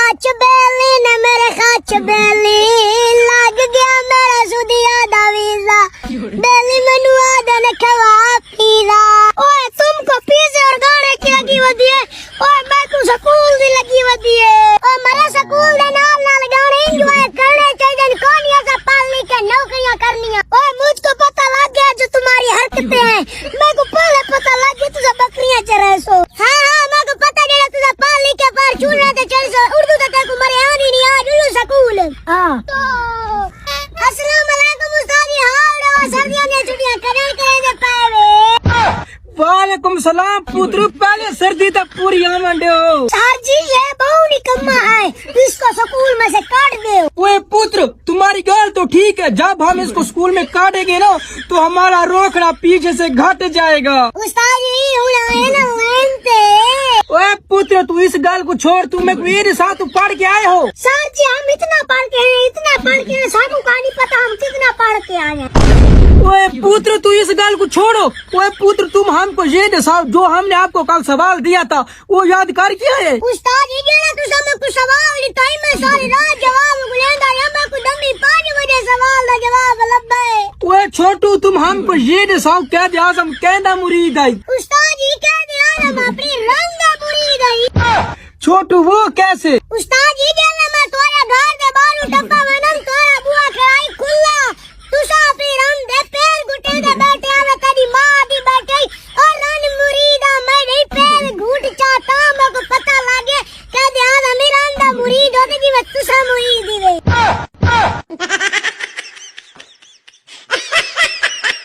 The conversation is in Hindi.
खाच बेली ने मेरे खाच बेली लग गया मेरा सुदिया दा वीजा बेली मैनू आदन खवा पीला। ओए तुमको पिज़्ज़े और गाने की लगी वदी है, ओए मैं को स्कूल दी लगी वदी है। ओए मेरे स्कूल दे नाल नाल गाने एंजॉय करने चाहिए, कोनिया सा पालनी के नौकरियां करनियां। ओए मुझको पता लग गया जो तुम्हारी हरकतें हैं, मैं को पहले पता लग गया तुझे बकरियां चरे सो। हाँ मैं को पता नहीं तुझे पालनी के पर चूल्हे ते चल सो, उर्दू तो तेरे को मरे आनी नहीं आज उल्लू स्कूल। तो अस्सलाम वालेकुम उस्ताद जी, हाल सर्दियां दी छुट्टियां करें दे पावे। वालेकुम सलाम पुत्र, पहले सर्दी तक पूरी आमंडे हो। सर जी ये बहु निकम्मा है, इसको स्कूल में से काट दो। ओए पुत्र तुम्हारी गाल तो ठीक है, जब हम इसको स्कूल में काटेंगे ना तो हमारा रोकड़ा पीछे से घट जाएगा। उस्ताद जी उड़ाए ना लेंते। ओए पुत्र तू इस गाल को छोड़, तू मेरे साथ पढ़ के आए हो। सर जी हम इतना पढ़ के हैं, इतना पढ़ के हैं, सानू का नहीं पता हम कितना पढ़ के आए हैं। ओए पुत्र तू इस गाल को छोड़ो। ओए पुत्र तुम हमको ये दसाओ, जो हमने आपको कल सवाल दिया था वो याद कर क्या है? उस्ताद जी जेड़ा तुसा मैं कुछ सवाल दी टाइम में सारी रात जवाब गुलेंदा या मैं को दमी 5 बजे सवाल दा जवाब लब्बा है। ओए छोटू तुम हमको ये दसाओ, कैद आज़म कहना मुरीद आई। उस्ताद जी कहते आजम अपनी रंग मुरीद आई। छोटू वो कैसे? उस्ताद जी जेला मैं